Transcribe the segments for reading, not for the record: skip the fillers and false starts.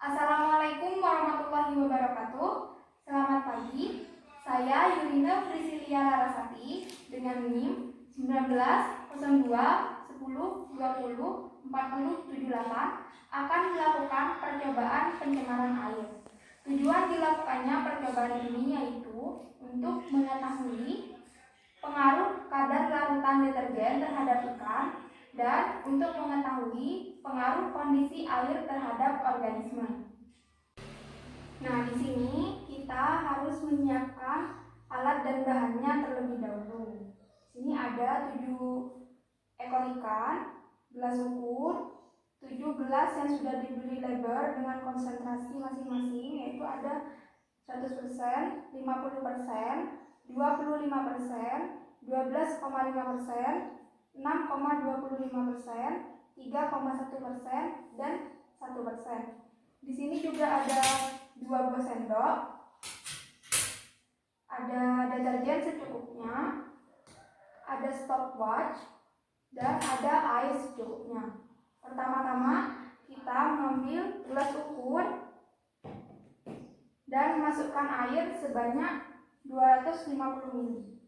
Assalamualaikum warahmatullahi wabarakatuh. Selamat pagi. Saya Yulina Priscilia Larasati dengan NIM 19.10.10.20.4078 akan melakukan percobaan pencemaran air. Tujuan dilakukannya percobaan ini yaitu untuk mengetahui pengaruh kadar larutan deterjen terhadap ikan dan untuk mengetahui pengaruh kondisi air terhadap organisme. Nah, di sini kita harus menyiapkan alat dan bahannya terlebih dahulu. Di sini ada 7 ekor ikan, gelas ukur, 7 gelas yang sudah diberi label dengan konsentrasi masing-masing, yaitu ada 100%, 50%, 25%, 12,5%, 6,25%, 3,1%, dan 1%. Di sini juga ada 2 buah sendok, ada deterjen secukupnya, ada stopwatch, dan ada air secukupnya. Pertama-tama kita mengambil gelas ukur dan masukkan air sebanyak 250 ml.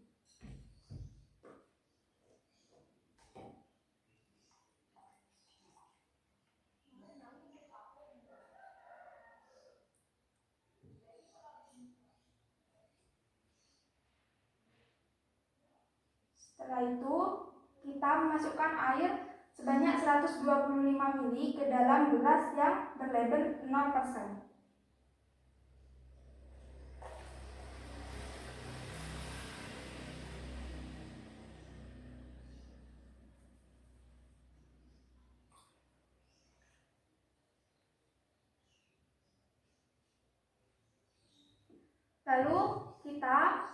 Setelah itu kita memasukkan air sebanyak 125 ml ke dalam gelas yang berlabel 0%. Lalu kita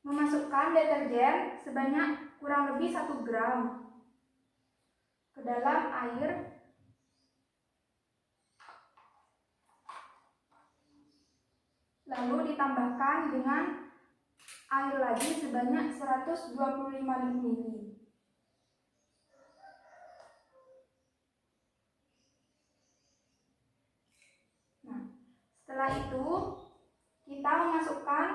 memasukkan deterjen sebanyak kurang lebih 1 gram ke dalam air. Lalu ditambahkan dengan air lagi sebanyak 125 ml. Setelah itu kita memasukkan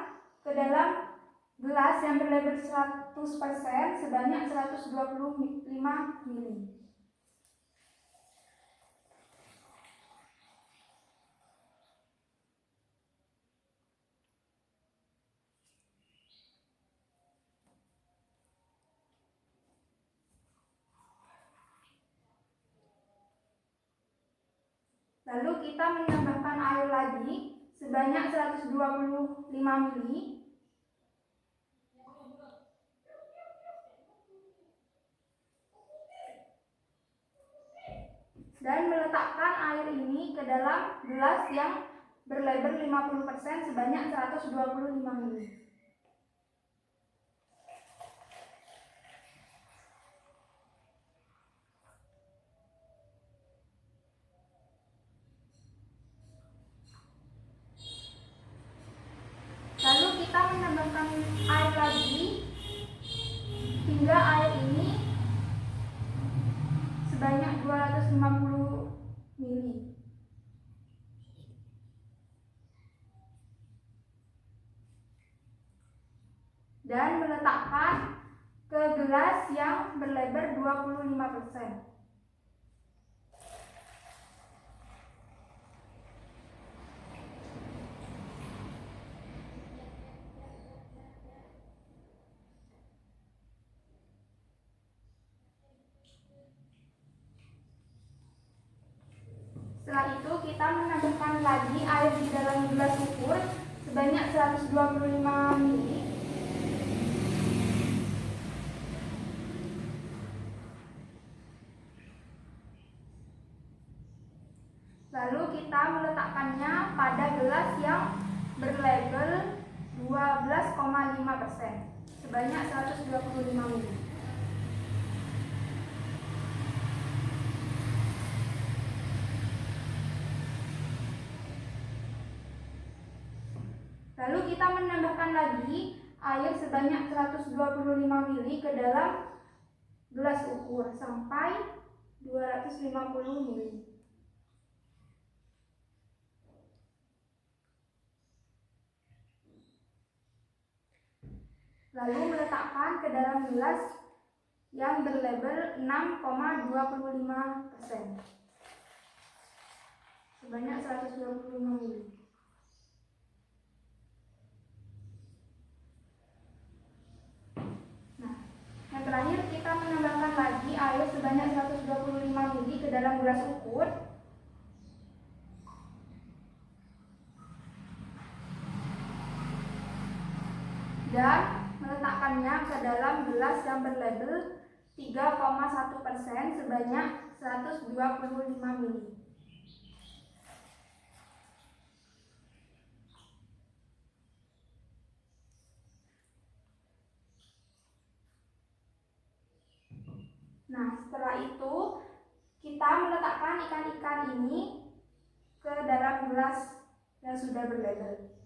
ke dalam gelas yang berlabel 100% sebanyak 125 ml. Lalu kita menambahkan air lagi sebanyak 125 ml. Dan meletakkan air ini ke dalam gelas yang berlabel 50% sebanyak 125 ml. Lalu kita menambahkan air lagi hingga air ini sebanyak 250 ml. Dan meletakkan ke gelas yang berlabel 25%. Setelah itu kita menambahkan lagi air di dalam gelas ukur sebanyak 125 ml. Lalu kita meletakkannya pada gelas yang berlabel 12,5% sebanyak 125 ml. Lalu kita menambahkan lagi air sebanyak 125 ml ke dalam gelas ukur sampai 250 mili. Lalu meletakkan ke dalam gelas yang berlabel 6,25% sebanyak 125 mili. Nah, yang terakhir kita menambahkan lagi air sebanyak 125 mili ke dalam gelas ukur. Dan meletakkannya ke dalam gelas yang berlabel 3,1% sebanyak 125 mili. Nah, setelah itu kita meletakkan ikan-ikan ini ke dalam gelas yang sudah berlabel.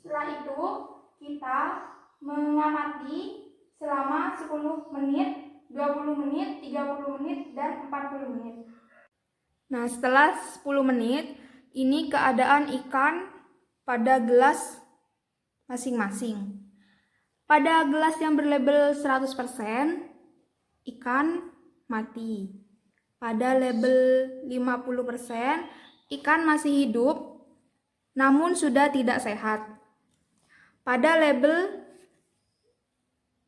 Setelah itu kita mengamati selama 10 menit, 20 menit, 30 menit, dan 40 menit. Nah, setelah 10 menit, ini keadaan ikan pada gelas masing-masing. Pada gelas yang berlabel 100%, ikan mati. Pada label 50%, ikan masih hidup, namun sudah tidak sehat. Pada label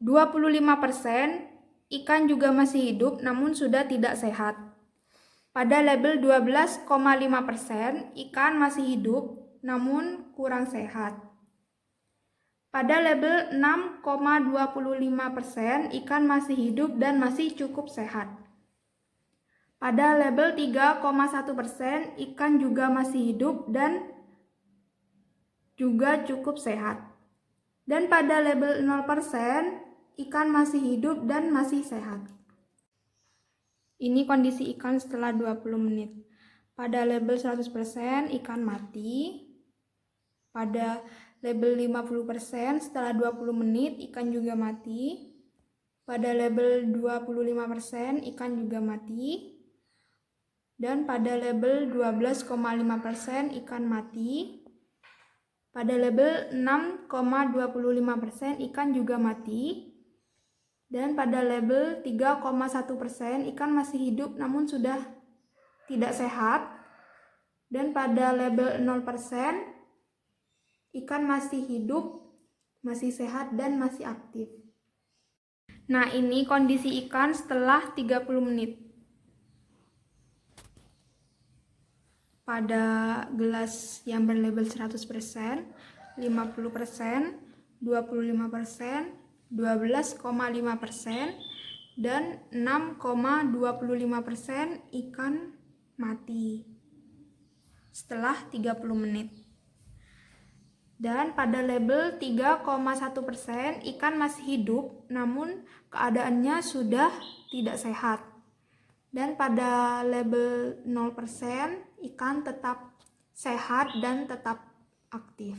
25%, ikan juga masih hidup namun sudah tidak sehat. Pada label 12,5%, ikan masih hidup namun kurang sehat. Pada label 6,25%, ikan masih hidup dan masih cukup sehat. Pada label 3,1%, ikan juga masih hidup dan juga cukup sehat. Dan pada label 0%, ikan masih hidup dan masih sehat. Ini kondisi ikan setelah 20 menit. Pada label 100%, ikan mati. Pada label 50%, setelah 20 menit, ikan juga mati. Pada label 25%, ikan juga mati. Dan pada label 12,5%, ikan mati. Pada label 6,25% ikan juga mati. Dan pada label 3,1% ikan masih hidup namun sudah tidak sehat. Dan pada label 0% ikan masih hidup, masih sehat dan masih aktif. Nah, ini kondisi ikan setelah 30 menit. Pada gelas yang berlabel 100%, 50%, 25%, 12,5%, dan 6,25% ikan mati setelah 30 menit. Dan pada label 3,1% ikan masih hidup namun keadaannya sudah tidak sehat. Dan pada label 0% ikan tetap sehat dan tetap aktif.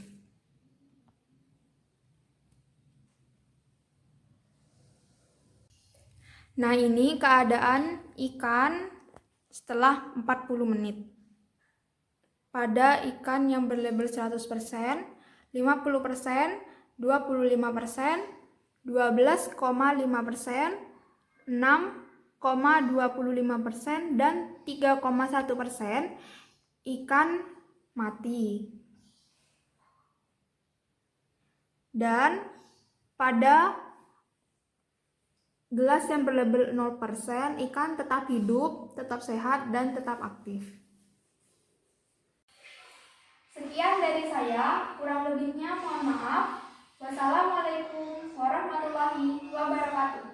Nah, ini keadaan ikan setelah 40 menit. Pada ikan yang berlabel 100%, 50%, 25%, 12,5%, 6,25% dan 3,1% ikan mati. Dan pada gelas yang berlabel 0%, ikan tetap hidup, tetap sehat, dan tetap aktif. Sekian dari saya, kurang lebihnya mohon maaf. Wassalamualaikum warahmatullahi wabarakatuh.